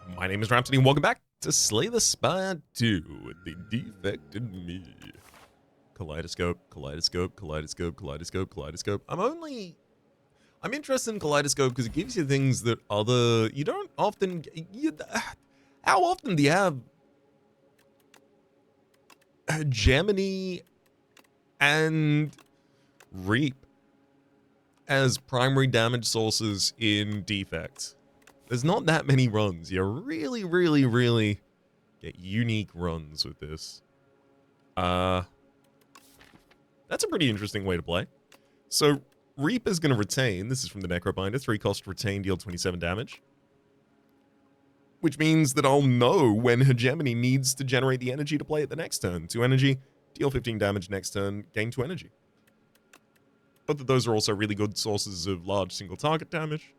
My name is Rhapsody, and welcome back to Slay the Spire 2, The Defect in Me. Kaleidoscope, kaleidoscope, kaleidoscope, kaleidoscope, kaleidoscope. I'm interested in kaleidoscope because it gives you things that you don't often, how often do you have Gemini and Reap as primary damage sources in defects? There's not that many runs. You really get unique runs with this. That's a pretty interesting way to play. So, Reap is going to retain. This is from the Necrobinder. 3-cost retain, deal 27 damage. Which means that I'll know when Hegemony needs to generate the energy to play it the next turn. 2 energy, deal 15 damage next turn, gain 2 energy. But that those are also really good sources of large single target damage.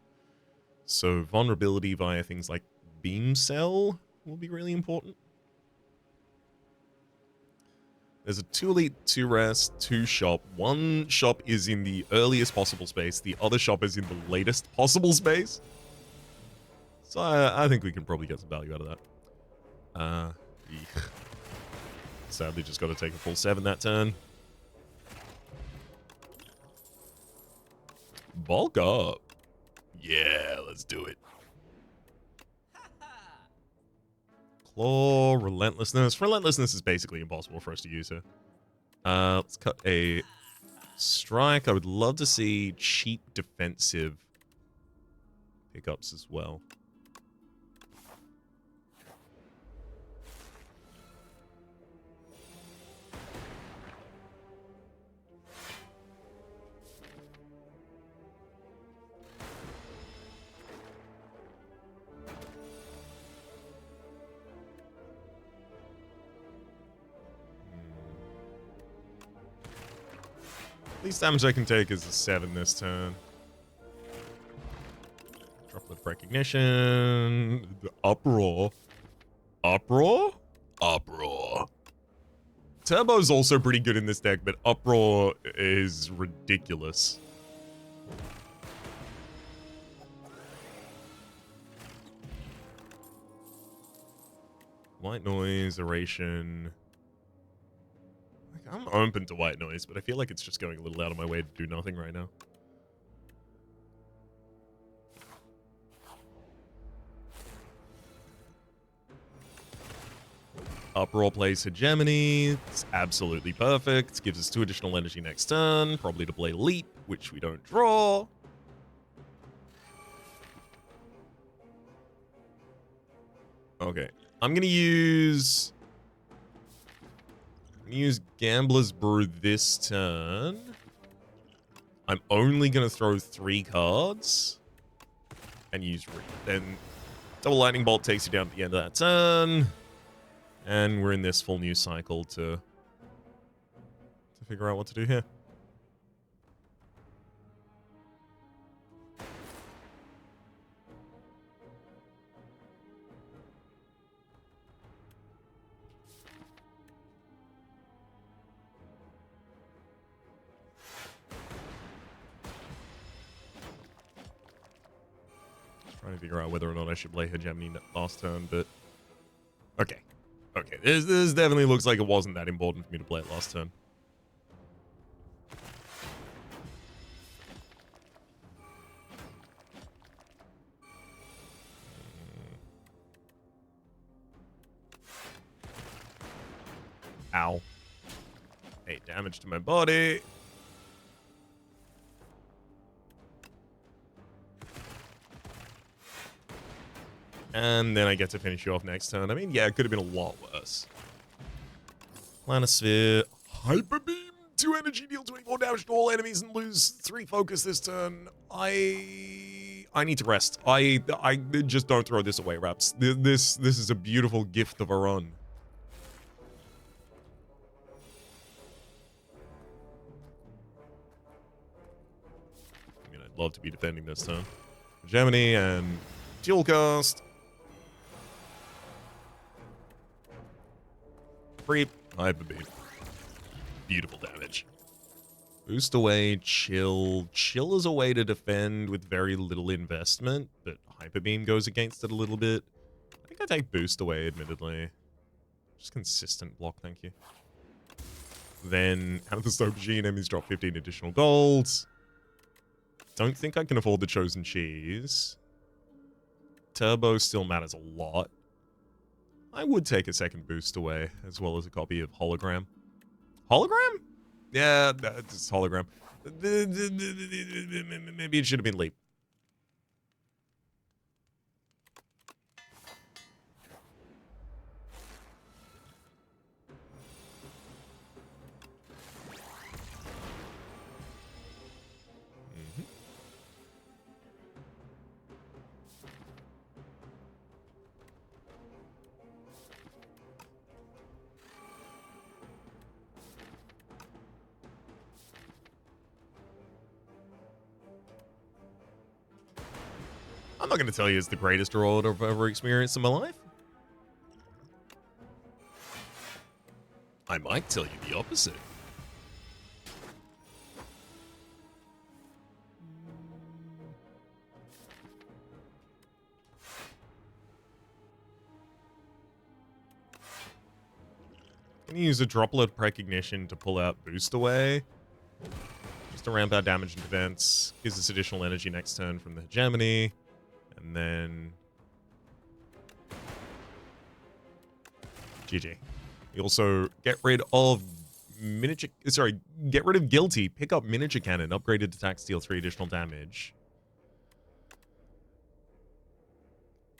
So vulnerability via things like Beam Cell will be really important. There's a 2 elite, 2 rest, 2 shop. 1 shop is in the earliest possible space. The other shop is in the latest possible space. So I think we can probably get some value out of that. Sadly, just got to take a full 7 that turn. Bulk up. Yeah, let's do it. Claw, Relentlessness. Relentlessness is basically impossible for us to use here. Let's cut a strike. I would love to see cheap defensive pickups as well. Least damage I can take is a 7 this turn. Drop with recognition. The uproar. Uproar? Uproar. Turbo's also pretty good in this deck, but Uproar is ridiculous. White noise, Oration. I'm open to white noise, but I feel like it's just going a little out of my way to do nothing right now. Uproar plays Hegemony. It's absolutely perfect. Gives us 2 additional energy next turn. Probably to play Leap, which we don't draw. Okay. I'm going to use Gambler's Brew this turn. I'm only going to throw 3 cards and use Reap. Then Double Lightning Bolt takes you down at the end of that turn. And we're in this full new cycle to figure out what to do here. Trying to figure out whether or not I should play Hegemony last turn, but okay. Okay, this definitely looks like it wasn't that important for me to play it last turn. Ow. 8 damage to my body. And then I get to finish you off next turn. I mean, yeah, it could have been a lot worse. Planisphere. Hyper Beam. 2 energy, deal 24 damage to all enemies and lose 3 focus this turn. I need to rest. I just don't throw this away, Raps. This is a beautiful gift of a run. I mean, I'd love to be defending this turn. Gemini and dual cast. Creep, Hyper Beam. Beautiful damage. Boost away, chill. Chill is a way to defend with very little investment, but Hyper Beam goes against it a little bit. think I take boost away, admittedly. Just consistent block, thank you. Then, out of the Stoke Machine, enemies drop 15 additional golds. Don't think I can afford the Chosen Cheese. Turbo still matters a lot. I would take a second boost away, as well as a copy of Hologram. Hologram? Yeah, it's Hologram. Maybe it should have been Leap. I'm not going to tell you it's the greatest reward I've ever experienced in my life. I might tell you the opposite. Can you use a droplet recognition to pull out boost away? Just to ramp out damage and defense. Gives us additional energy next turn from the hegemony. And then GG. You also get rid of get rid of Guilty, pick up miniature cannon, upgraded attack, deal 3 additional damage.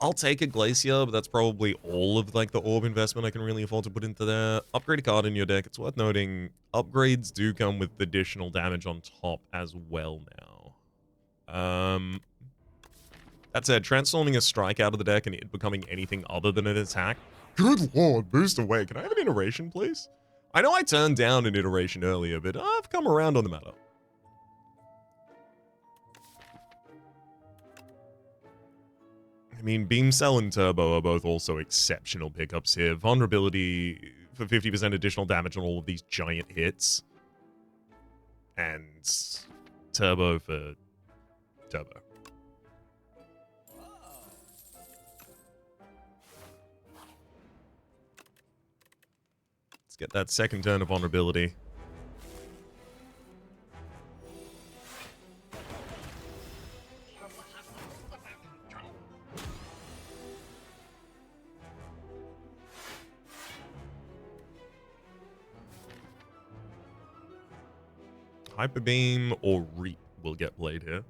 I'll take a Glacier, but that's probably all of like the orb investment I can really afford to put into there. Upgrade a card in your deck. It's worth noting upgrades do come with additional damage on top as well now. That said, transforming a strike out of the deck and it becoming anything other than an attack. Good lord, boost away. Can I have an iteration, please? I know I turned down an iteration earlier, but I've come around on the matter. I mean, Beam Cell and Turbo are both also exceptional pickups here. Vulnerability for 50% additional damage on all of these giant hits. And Turbo for Turbo. Let's get that second turn of vulnerability. Hyper Beam or Reap will get played here.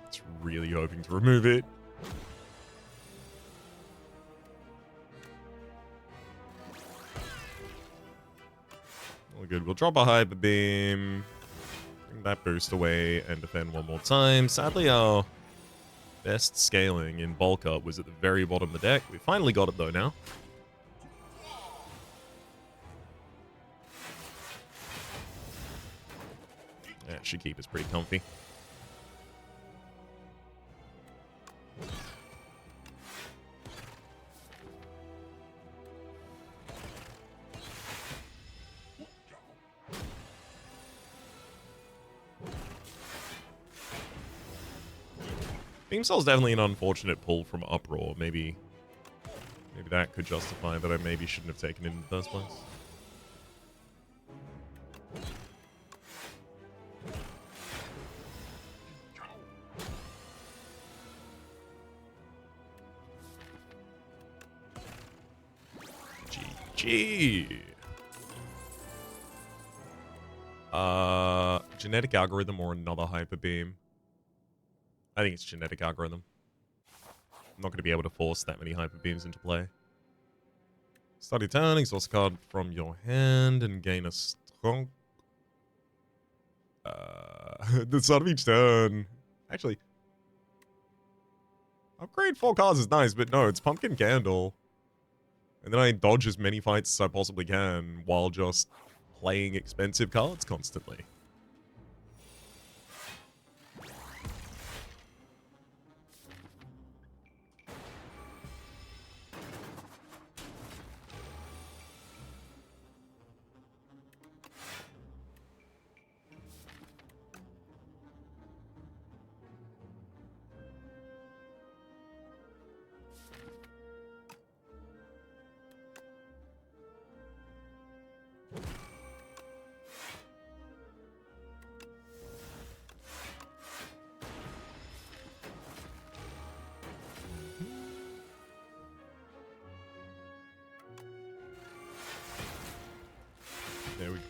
It's really hoping to remove it. Good. We'll drop a Hyper Beam, bring that boost away, and defend one more time. Sadly, our best scaling in bulk up was at the very bottom of the deck. We finally got it, though, now. That should keep us pretty comfy. Beam Cell's definitely an unfortunate pull from Uproar. Maybe that could justify that I maybe shouldn't have taken it in the first place. GG. Genetic Algorithm or another Hyper Beam. I think it's Genetic Algorithm. I'm not going to be able to force that many Hyper Beams into play. Start your turn, exhaust a card from your hand, and gain a strong... the start of each turn... Actually... Upgrade 4 cards is nice, but no, it's Pumpkin Candle. And then I dodge as many fights as I possibly can, while just playing expensive cards constantly.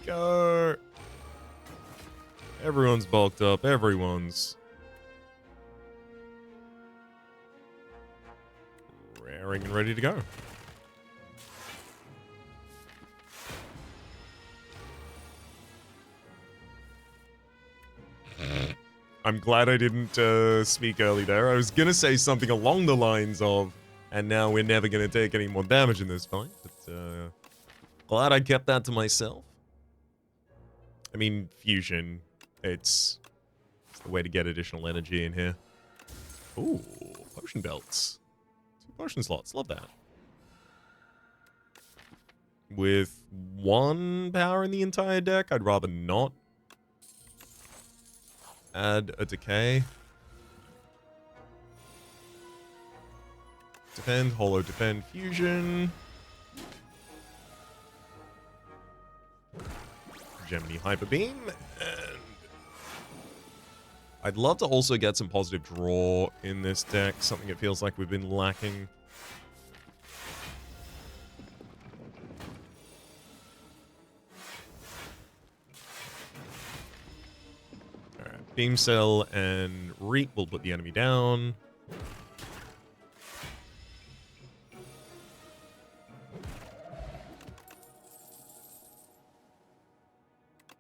go. Everyone's bulked up. Everyone's raring and ready to go. I'm glad I didn't speak early there. I was going to say something along the lines of, and now we're never going to take any more damage in this fight. But glad I kept that to myself. I mean, fusion. It's the way to get additional energy in here. Ooh, potion belts. 2 potion slots. Love that. With 1 power in the entire deck, I'd rather not add a decay. Defend, holo defend, fusion. Gemini Hyper Beam. And I'd love to also get some positive draw in this deck. Something it feels like we've been lacking. Beam Cell and Reap will put the enemy down.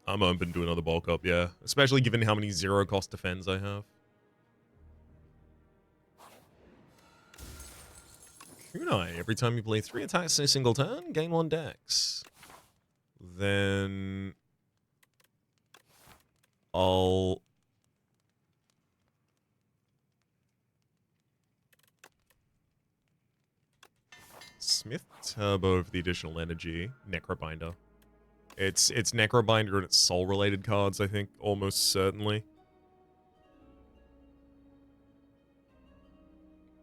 I'm open to another bulk up, yeah. Especially given how many 0-cost defends I have. Kunai, every time you play 3 attacks in a single turn, gain 1 dex. Then I'll Smith Turbo for the additional energy. Necrobinder. It's Necrobinder and it's soul-related cards, I think, almost certainly.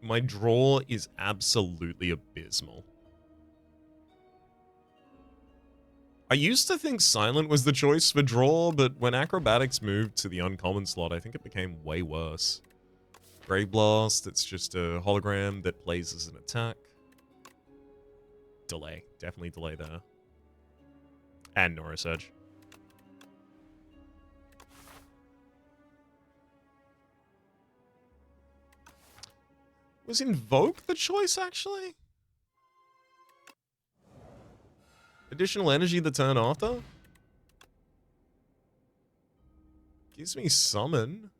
My draw is absolutely abysmal. I used to think Silent was the choice for draw, but when Acrobatics moved to the uncommon slot, I think it became way worse. Grave Blast, it's just a hologram that plays as an attack. Delay. Definitely delay there. And Norris Edge. Was Invoke the choice, actually? Additional energy the turn after? Gives me Summon.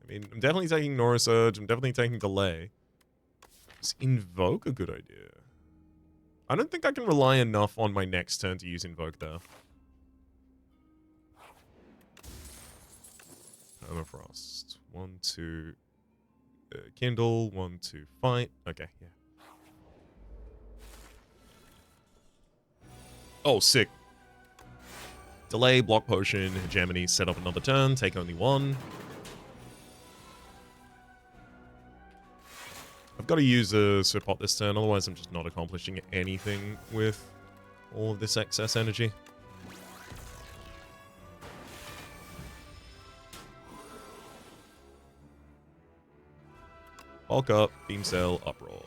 I mean, I'm definitely taking Norris Urge. I'm definitely taking Delay. Is Invoke a good idea? I don't think I can rely enough on my next turn to use Invoke there. Permafrost. 1, 2... Kindle. 1, 2, fight. Okay, yeah. Oh, sick. Delay, block potion, hegemony, set up another turn, take only 1. I've got to use a Swift Pot this turn, otherwise I'm just not accomplishing anything with all of this excess energy. Bulk up, Beam Cell, uproll.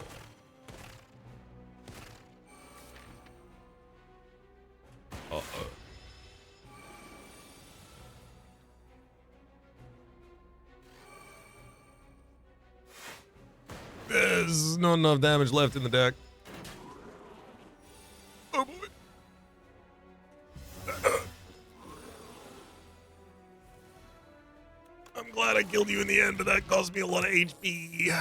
Uh-oh. There's not enough damage left in the deck. Oh boy. I'm glad I killed you in the end, but that cost me a lot of HP.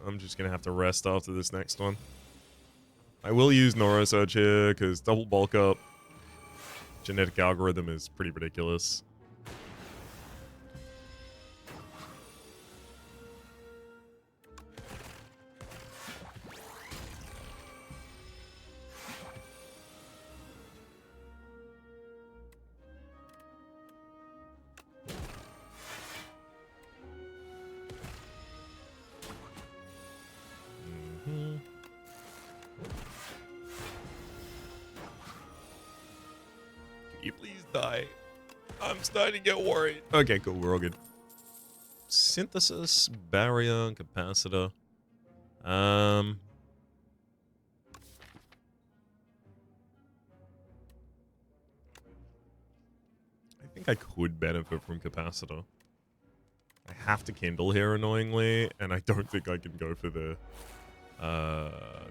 I'm just gonna have to rest after this next one. I will use Norris Urge here, because double bulk up genetic algorithm is pretty ridiculous. I'm starting to get worried. Okay, cool. We're all good. Synthesis, barrier, capacitor. I think I could benefit from capacitor. I have to kindle here, annoyingly, and I don't think I can go for the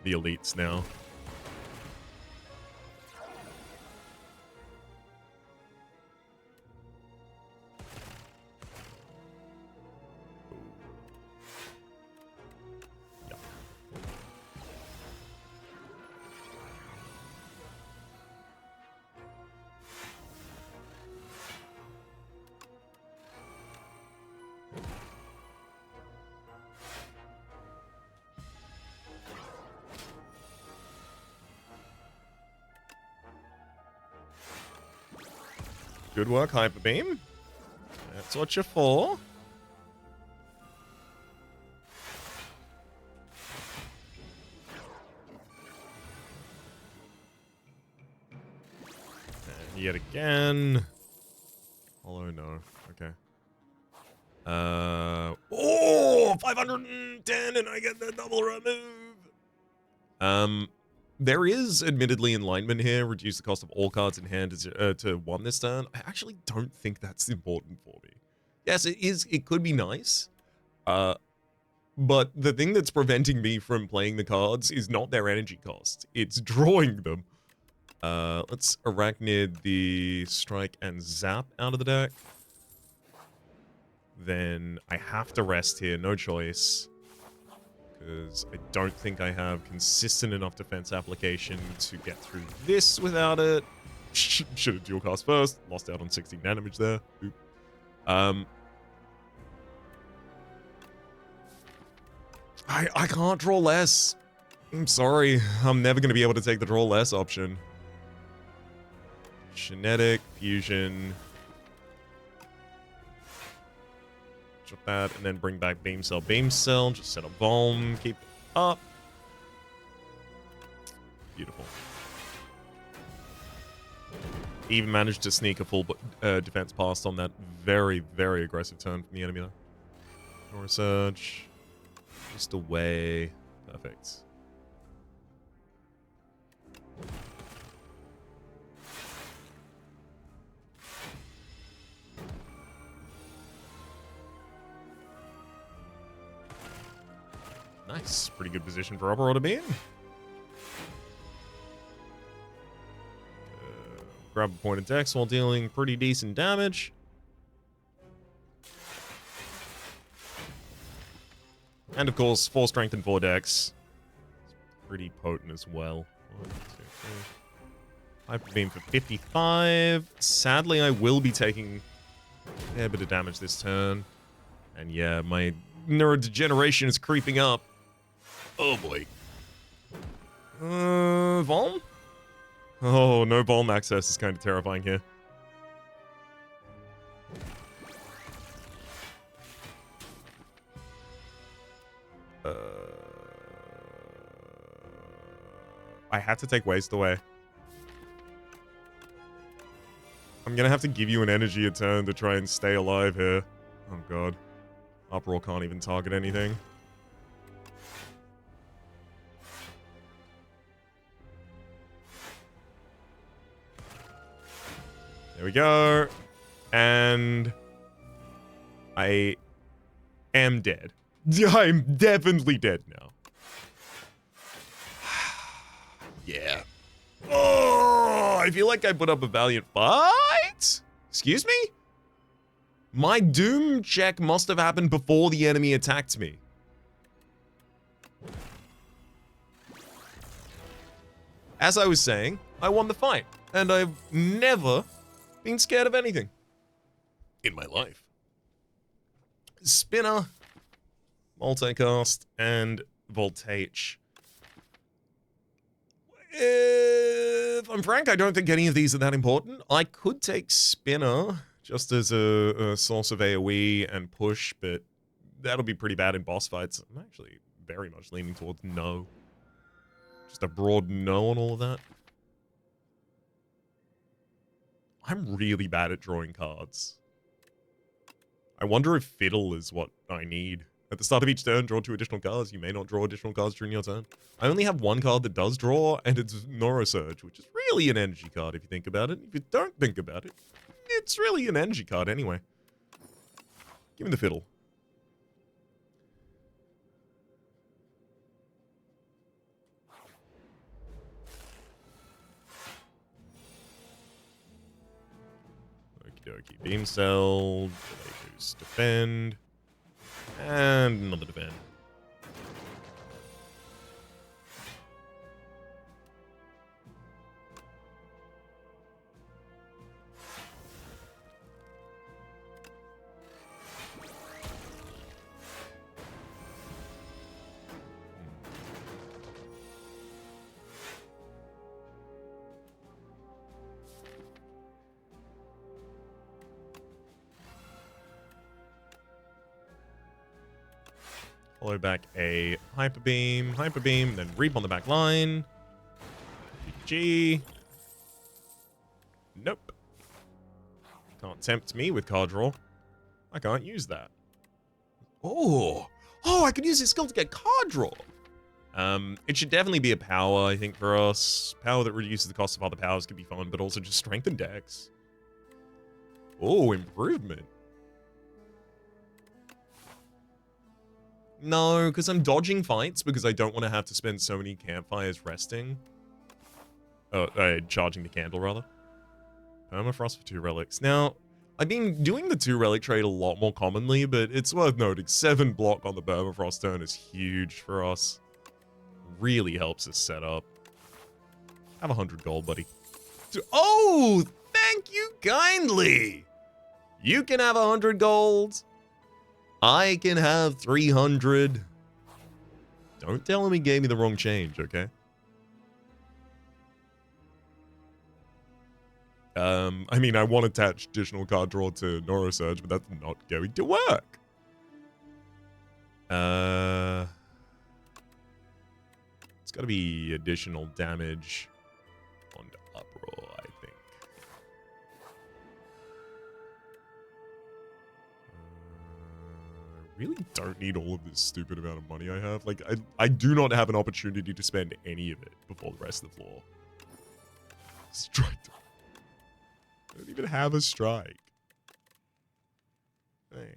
elites now. Good work, Hyper Beam. That's what you're for. And yet again. Oh no. Okay. Oh, 510, and I get the double remove. There is admittedly enlightenment here. Reduce the cost of all cards in hand to 1 this turn. I actually don't think that's important for me. Yes, it is. It could be nice. But the thing that's preventing me from playing the cards is not their energy cost. It's drawing them. Let's Arachnid the Strike and Zap out of the deck. Then I have to rest here. No choice. Because I don't think I have consistent enough defense application to get through this without it. Should have dual cast first. Lost out on 16 damage there. Oop. I can't draw less. I'm sorry. I'm never going to be able to take the draw less option. Genetic, Fusion. Drop that, and then bring back Beam Cell. Beam Cell, just set up Vuln, keep it up. Beautiful. Even managed to sneak a full defense past on that very, very aggressive turn from the enemy there. Aura Surge. Just away. Perfect. Nice. Pretty good position for Opera to be in. Grab a point of dex while dealing pretty decent damage. And of course, 4 strength and 4 dex. It's pretty potent as well. 1, 2, 3. Hyper Beam for 55. Sadly, I will be taking a fair bit of damage this turn. And yeah, my neurodegeneration is creeping up. Oh boy. Vuln? Oh, no Vuln access is kind of terrifying here. I had to take waste away. I'm gonna have to give you an energy a turn to try and stay alive here. Oh god. Uproar can't even target anything. There we go. And I am dead. I'm definitely dead now. Yeah. Oh, I feel like I put up a valiant fight. Excuse me? My doom check must have happened before the enemy attacked me. As I was saying, I won the fight, and I've never been scared of anything in my life. Spinner, multicast, and voltage. If I'm frank, I don't think any of these are that important. I could take Spinner just as a source of AoE and push, but that'll be pretty bad in boss fights. I'm actually very much leaning towards no. Just a broad no on all of that. I'm really bad at drawing cards. I wonder if Fiddle is what I need At the start of each turn, draw 2 additional cards. You may not draw additional cards during your turn. I only have 1 card that does draw, and it's Neurosurge, which is really an energy card if you think about it. If you don't think about it, it's really an energy card anyway. Give me the fiddle. Okie dokie. Beam Cell. Delay boost. Defend. And another defend. Follow back a Hyper Beam, then Reap on the back line. GG. Nope. Can't tempt me with card draw. I can't use that. Oh, I could use this skill to get card draw. It should definitely be a power, I think, for us. Power that reduces the cost of other powers could be fun, but also just strengthen decks. Oh, improvement. No, because I'm dodging fights because I don't want to have to spend so many campfires resting. Oh, charging the candle, rather. Permafrost for 2 relics. Now, I've been doing the 2 relic trade a lot more commonly, but it's worth noting 7 block on the Permafrost turn is huge for us. Really helps us set up. Have 100 gold, buddy. Oh, thank you kindly! You can have 100 gold. I can have 300. Don't tell him he gave me the wrong change, okay? I mean, I want to attach additional card draw to Neurosurge, but that's not going to work. It's got to be additional damage on the uproar, I think. Really don't need all of this stupid amount of money I have. Like, I do not have an opportunity to spend any of it before the rest of the floor. Strike. I don't even have a strike. Hey.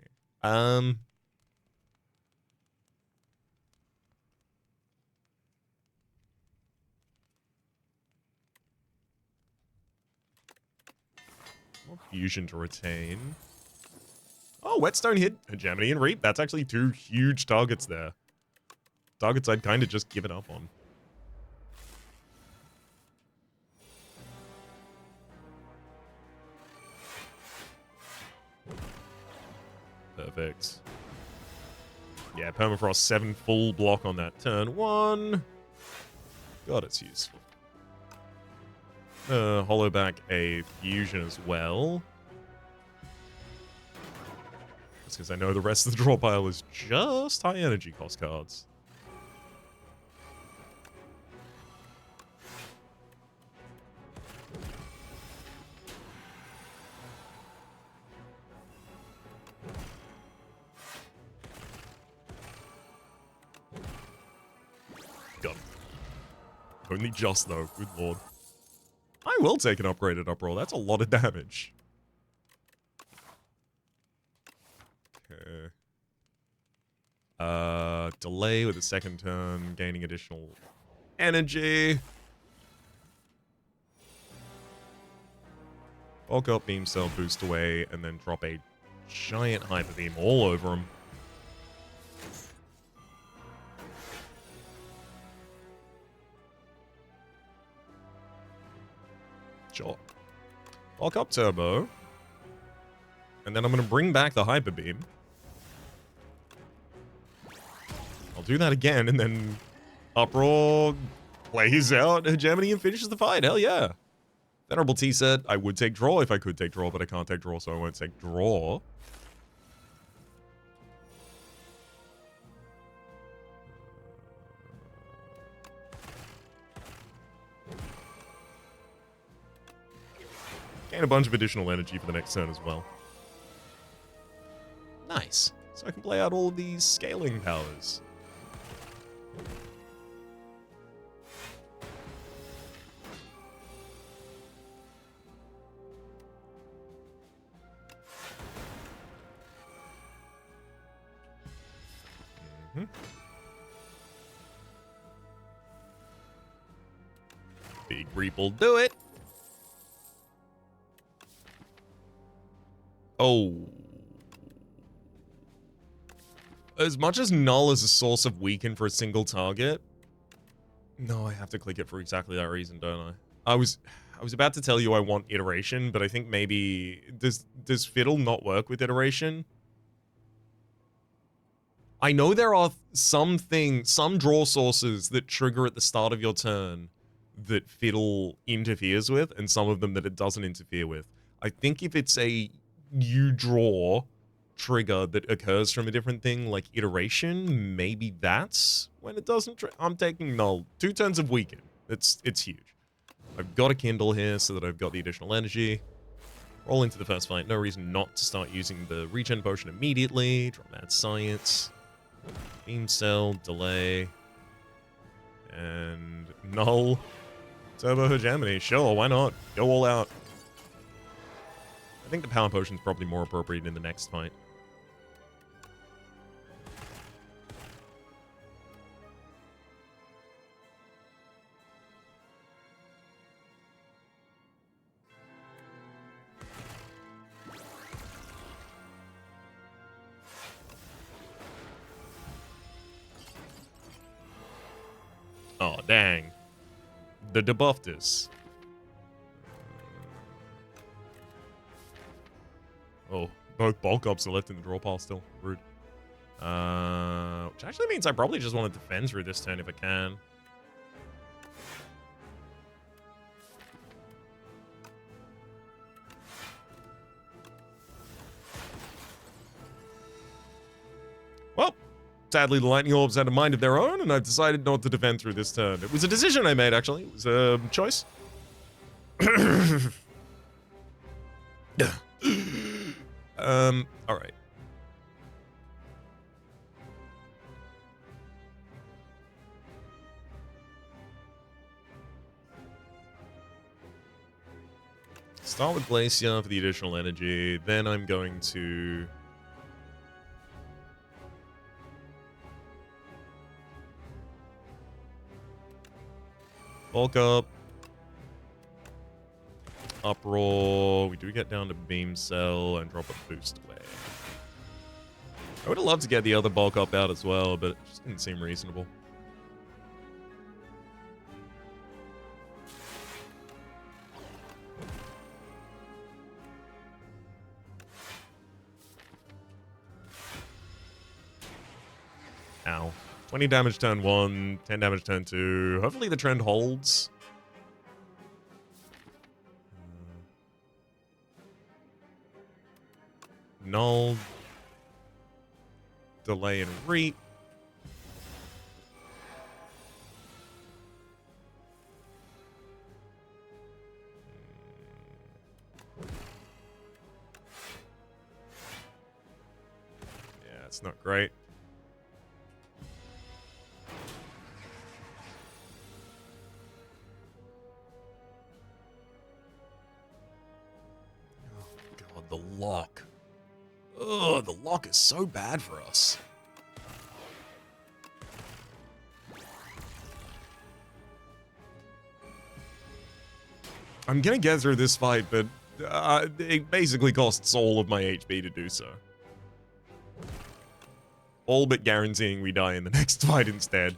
More fusion to retain. Oh, Whetstone hit Hegemony and Reap. That's actually 2 huge targets there. Targets I'd kind of just given up on. Perfect. Yeah, Permafrost 7 full block on that turn 1. God, it's useful. Hollow back a fusion as well. That's because I know the rest of the draw pile is just high energy cost cards. Got him. Only just though, good lord. I will take an upgraded uproar. That's a lot of damage. Okay. Delay with the second turn, gaining additional energy. Bulk up, beam cell, boost away, and then drop a giant hyper beam all over him. Sure. Bulk up turbo. And then I'm going to bring back the hyper beam. I'll do that again, and then uproar plays out Hegemony and finishes the fight. Hell yeah. Venerable T said, I would take draw if I could take draw, but I can't take draw, so I won't take draw. Gain a bunch of additional energy for the next turn as well. Nice. so I can play out all of these scaling powers. Big Reap will do it. Oh. As much as Null is a source of weaken for a single target. No, I have to click it for exactly that reason, don't I? I was about to tell you I want iteration, but I think maybe does Fiddle not work with iteration? I know there are some draw sources that trigger at the start of your turn that Fiddle interferes with, and some of them that it doesn't interfere with. I think if it's a you draw trigger that occurs from a different thing, like iteration, maybe that's when it doesn't. I'm taking Null. 2 turns of weaken. It's huge. I've got a Kindle here so that I've got the additional energy. Roll into the first fight. No reason not to start using the regen potion immediately. Draw Mad Science. Beam Cell, delay, and Null, Turbo Hegemony. Sure, why not? Go all out. I think the Power Potion's probably more appropriate in the next fight. Oh, dang. The debuffed is. Oh, both bulk ups are left in the draw pile still. Rude. Which actually means I probably just want to defend through this turn if I can. Well, sadly the lightning orbs had a mind of their own, and I've decided not to defend through this turn. It was a decision I made, actually. It was a choice. Alright. Start with Glacier for the additional energy, then I'm going to... bulk up. Uproar. We do get down to Beam Cell and drop a boost away. I would have loved to get the other bulk up out as well, but it just didn't seem reasonable. Ow. 20 damage turn 1, 10 damage turn 2. Hopefully the trend holds. Null. Delay and reap. Yeah, it's not great. Oh, God, the lock. Ugh, the lock is so bad for us. I'm gonna get through this fight, but it basically costs all of my HP to do so. All but guaranteeing we die in the next fight instead.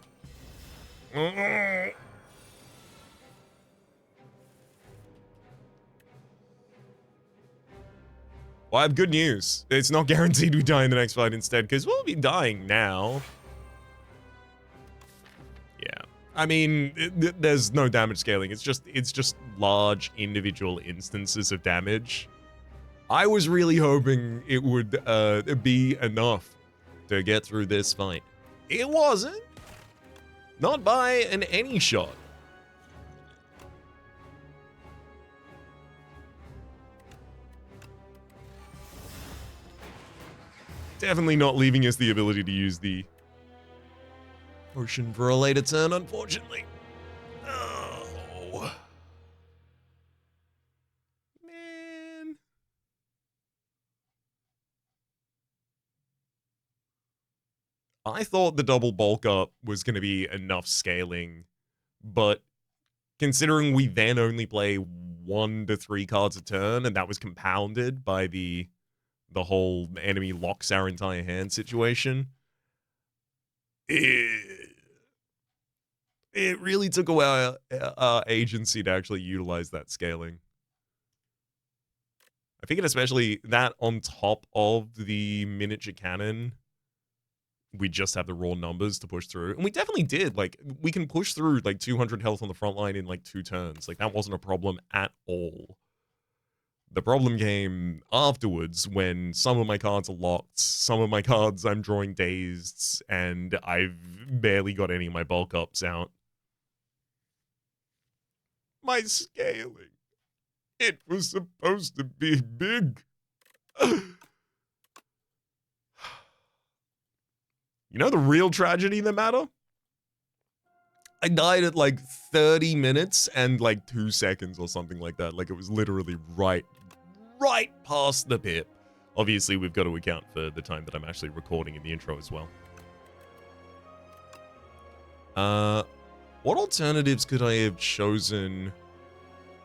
Well, I have good news. It's not guaranteed we die in the next fight instead, because we'll be dying now. Yeah. I mean, there's no damage scaling. It's just large individual instances of damage. I was really hoping it would be enough to get through this fight. It wasn't. Not by any shot. Definitely not leaving us the ability to use the potion for a later turn, unfortunately. Oh. Man. I thought the double bulk up was going to be enough scaling, but considering we then only play 1 to 3 cards a turn, and that was compounded by the whole enemy locks our entire hand situation, it really took away our agency to actually utilize that scaling. I figured especially that on top of the miniature cannon, we just have the raw numbers to push through. And we definitely did. Like, we can push through, like, 200 health on the front line in, like, 2 turns. Like, that wasn't a problem at all. The problem came afterwards when some of my cards are locked, some of my cards I'm drawing dazed, and I've barely got any of my bulk ups out. My scaling. It was supposed to be big. You know the real tragedy in the matter? I died at like 30 minutes and like 2 seconds or something like that. Like it was literally right past the pip. Obviously, we've got to account for the time that I'm actually recording in the intro as well. What alternatives could I have chosen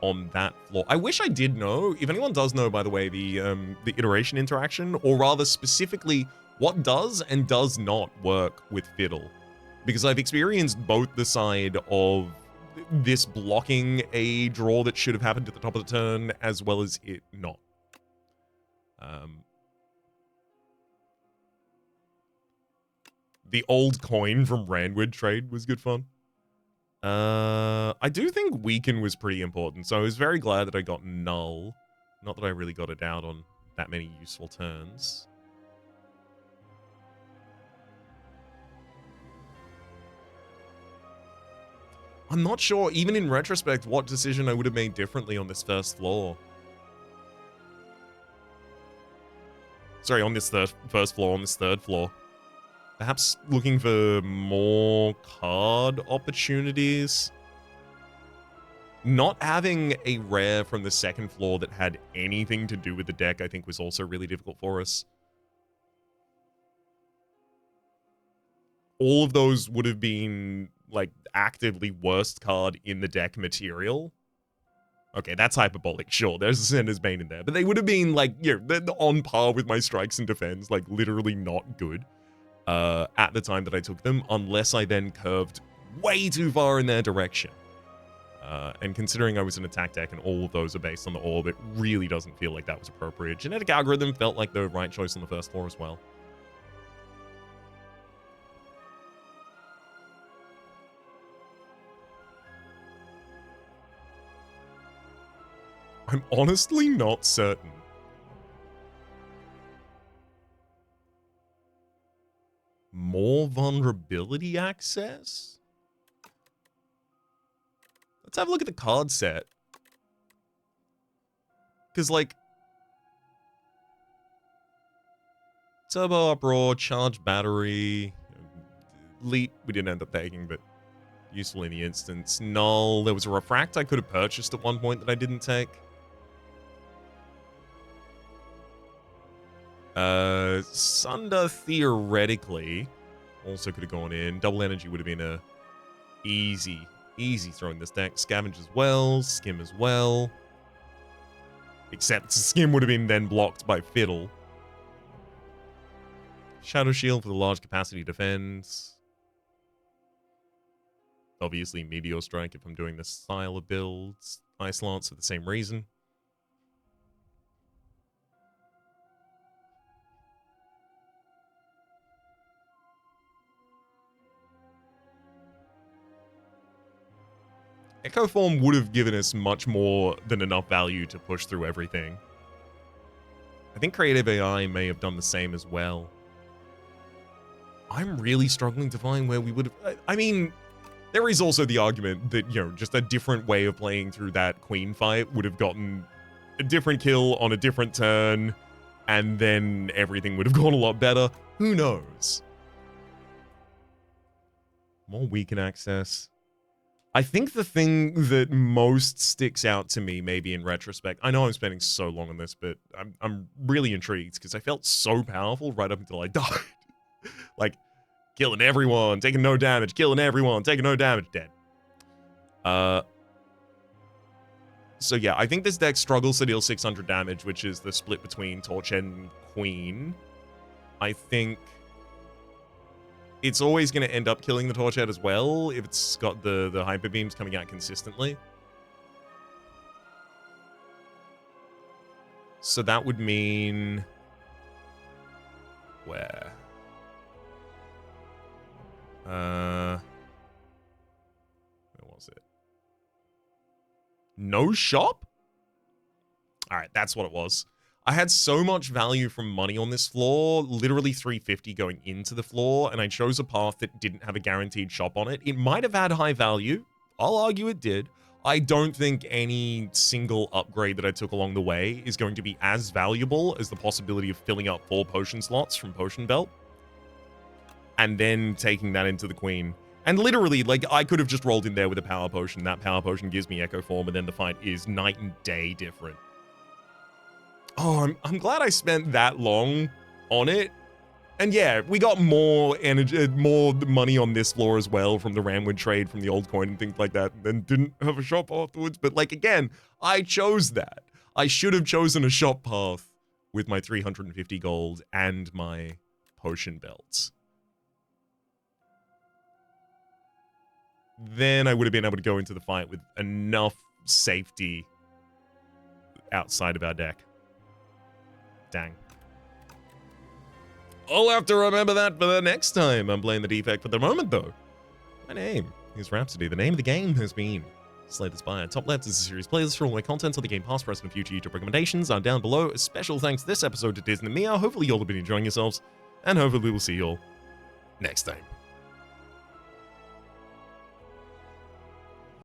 on that floor? I wish I did know. If anyone does know, by the way, the iteration interaction, or rather specifically what does and does not work with Fiddle. Because I've experienced both the side of this blocking a draw that should have happened at the top of the turn, as well as it not. The old coin from Ranwid trade was good fun. I do think Weaken was pretty important, so I was very glad that I got Null. Not that I really got it out on that many useful turns. I'm not sure, even in retrospect, what decision I would have made differently on this first floor. Sorry, on this first floor, on this third floor. Perhaps looking for more card opportunities. Not having a rare from the second floor that had anything to do with the deck, I think, was also really difficult for us. All of those would have been, like, actively worst card in the deck material. Okay, that's hyperbolic, sure. There's a Sender's Bane in there. But they would have been, like, you know, on par with my strikes and defense, like, literally not good. At the time that I took them, unless I then curved way too far in their direction. And considering I was an attack deck and all of those are based on the orb, it really doesn't feel like that was appropriate. Genetic Algorithm felt like the right choice on the first floor as well. I'm honestly not certain. More vulnerability access? Let's have a look at the card set. Because, like, Turbo Uproar, Charged Battery, Leap, we didn't end up taking, but useful in the instance. Null, there was a Refract I could have purchased at one point that I didn't take. Sunder, theoretically, also could have gone in. Double Energy would have been a easy throw in this deck. Scavenge as well, Skim as well. Except Skim would have been then blocked by Fiddle. Shadow Shield for the large capacity defense. Obviously Meteor Strike if I'm doing this style of builds. Ice Lance for the same reason. Echo Form would have given us much more than enough value to push through everything. I think Creative AI may have done the same as well. I'm really struggling to find where we would have... I mean, there is also the argument that, you know, just a different way of playing through that Queen fight would have gotten a different kill on a different turn and then everything would have gone a lot better. Who knows? More weekend access. I think the thing that most sticks out to me, maybe in retrospect, I know I'm spending so long on this, but I'm really intrigued because I felt so powerful right up until I died. Like, killing everyone, taking no damage, killing everyone, taking no damage, dead. So yeah, I think this deck struggles to deal 600 damage, which is the split between Torchhead and Queen. I think it's always going to end up killing the Torchhead as well if it's got the Hyper Beams coming out consistently. So that would mean... Where? Where was it? No shop? Alright, that's what it was. I had so much value from money on this floor, literally 350 going into the floor, and I chose a path that didn't have a guaranteed shop on it. It might have had high value. I'll argue it did. I don't think any single upgrade that I took along the way is going to be as valuable as the possibility of filling up 4 potion slots from Potion Belt and then taking that into the Queen. And literally, like, I could have just rolled in there with a power potion. That power potion gives me Echo Form, and then the fight is night and day different. Oh, I'm glad I spent that long on it. And yeah, we got more energy, more money on this floor as well from the Ranwid trade, from the old coin and things like that, and then didn't have a shop afterwards. But like, again, I chose that. I should have chosen a shop path with my 350 gold and my potion belts. Then I would have been able to go into the fight with enough safety outside of our deck. Dang. I'll have to remember that for the next time I'm playing the defect. For the moment, though, my name is Rhapsody. The name of the game has been Slay the Spire. Top left is a series playlist for all my content on the game past, present, and future YouTube recommendations are down below. A special thanks this episode to Disney and Mia. Hopefully you all have been enjoying yourselves, and hopefully we'll see you all next time.